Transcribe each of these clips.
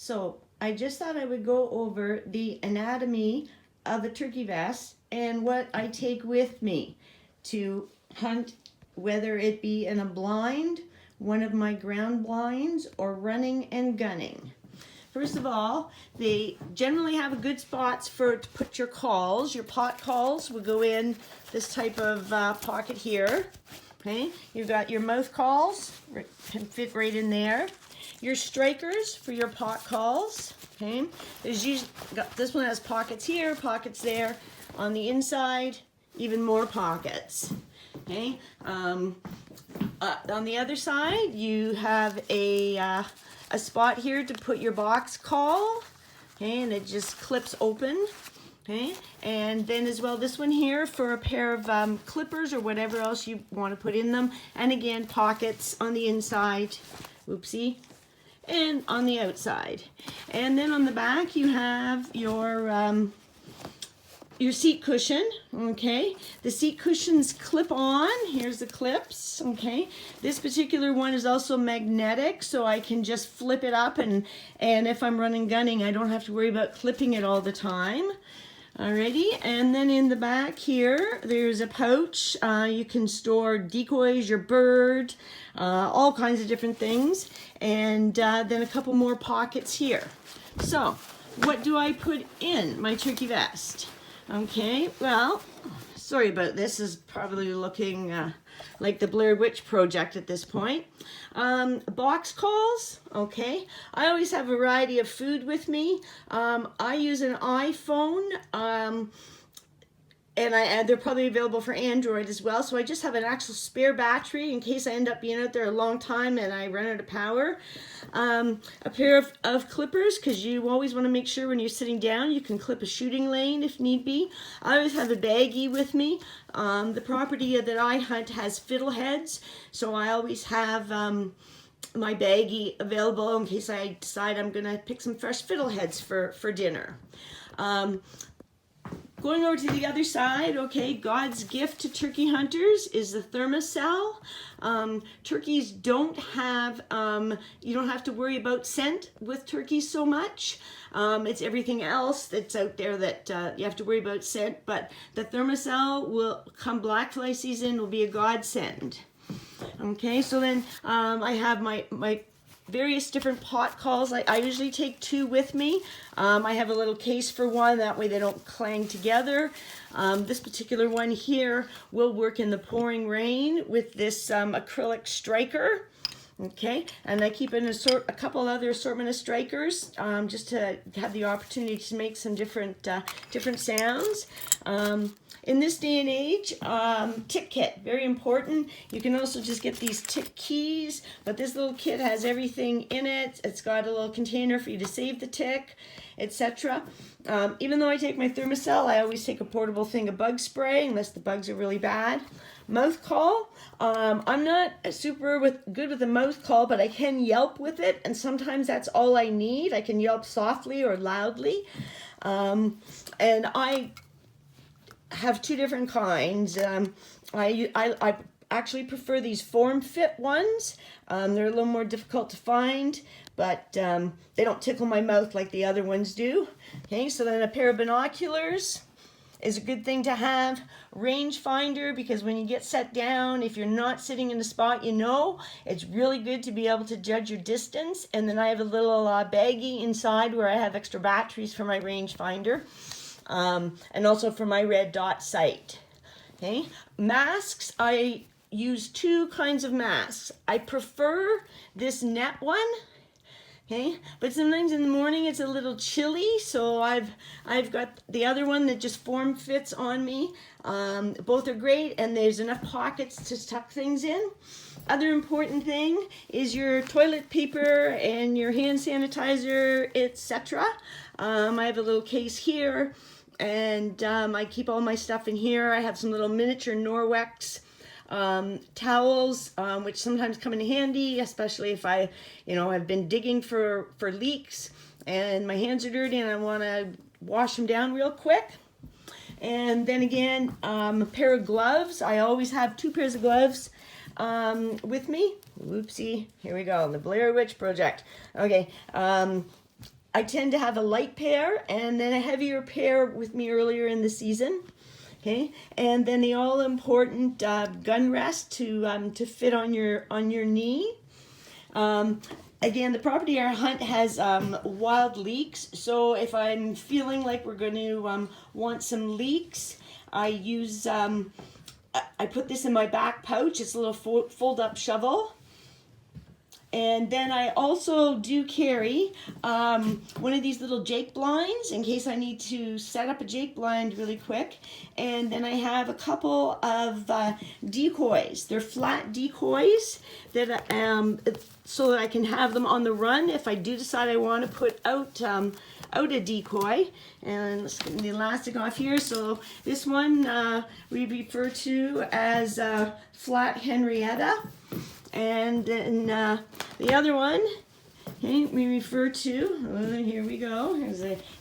So I just thought I would go over the anatomy of a turkey vest and what I take with me to hunt, whether it be in a blind, one of my ground blinds, or running and gunning. First of all, they generally have good spots to put your calls. Your pot calls will go in this type of pocket here. Okay, you've got your mouth calls, can fit right in there. Your strikers for your pot calls. Okay, there's usually this one has pockets here, pockets there. On the inside, even more pockets. Okay, on the other side, you have a spot here to put your box call. Okay, and it just clips open. Okay, and then as well this one here for a pair of clippers or whatever else you want to put in them. And again, pockets on the inside. Oopsie. And on the outside. And then on the back you have your seat cushion. Okay, the seat cushions clip on. Here's the clips. Okay, this particular one is also magnetic, so I can just flip it up, and if I'm running gunning, I don't have to worry about clipping it all the time. Alrighty, and then in the back here, there's a pouch. You can store decoys, your bird, all kinds of different things, and then a couple more pockets here. So, what do I put in my turkey vest? Okay, well, sorry about this. This is probably looking like the Blair Witch Project at this point. Box calls, okay. I always have a variety of food with me. I use an iPhone, and they're probably available for Android as well. So I just have an actual spare battery in case I end up being out there a long time and I run out of power. A pair of clippers, because you always want to make sure when you're sitting down you can clip a shooting lane if need be. I always have a baggie with me. The property that I hunt has fiddleheads, so I always have my baggie available in case I decide I'm going to pick some fresh fiddleheads for dinner. Going over to the other side, okay, God's gift to turkey hunters is the thermocell. Turkeys don't have, you don't have to worry about scent with turkeys so much. It's everything else that's out there that you have to worry about scent, but the thermocell will, come black fly season, will be a godsend. Okay, so then I have my various different pot calls. I usually take 2 with me. I have a little case for one, that way they don't clang together. This particular one here will work in the pouring rain with this acrylic striker. Okay, and I keep in a couple other assortment of strikers just to have the opportunity to make some different sounds. In this day and age, tick kit, very important. You can also just get these tick keys, but this little kit has everything in it. It's got a little container for you to save the tick, etc. Even though I take my thermocell, I always take a portable thing of bug spray, unless the bugs are really bad. Mouth call, I'm not super good with the mouth call, but I can yelp with it, and sometimes that's all I need. I can yelp softly or loudly, and I have 2 different kinds. I actually prefer these form-fit ones. They're a little more difficult to find, but they don't tickle my mouth like the other ones do. Okay, so then a pair of binoculars is a good thing to have. Range finder, because when you get set down, if you're not sitting in the spot you know, it's really good to be able to judge your distance. And then I have a little baggie inside where I have extra batteries for my range finder. And also for my red dot sight. Okay, masks, I use 2 kinds of masks. I prefer this net one. Okay, but sometimes in the morning it's a little chilly, so I've got the other one that just form fits on me. Both are great, and there's enough pockets to tuck things in. Other important thing is your toilet paper and your hand sanitizer, etc. I have a little case here, and I keep all my stuff in here. I have some little miniature Norwex towels, which sometimes come in handy, especially if I, have been digging for leaks and my hands are dirty and I want to wash them down real quick. And then again, a pair of gloves. I always have 2 pairs of gloves with me. Whoopsie, here we go, the Blair Witch Project. Okay, I tend to have a light pair and then a heavier pair with me earlier in the season. Okay, and then the all-important gun rest to fit on your knee. Again, the property I hunt has wild leeks, so if I'm feeling like we're going to want some leeks, I use I put this in my back pouch. It's a little fold-up shovel. And then I also do carry one of these little jake blinds in case I need to set up a jake blind really quick. And then I have a couple of decoys. They're flat decoys that so that I can have them on the run if I do decide I want to put out a decoy. And let's get the elastic off here. So this one we refer to as flat Henrietta. And then the other one, okay, we refer to, here we go,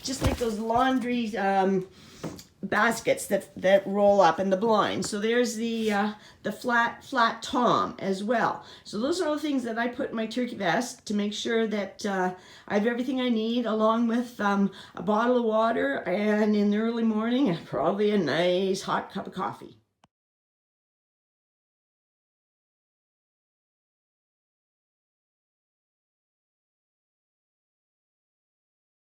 just like those laundry baskets that roll up in the blind. So there's the flat tom as well. So those are all the things that I put in my turkey vest to make sure that I have everything I need, along with a bottle of water, and in the early morning, probably a nice hot cup of coffee.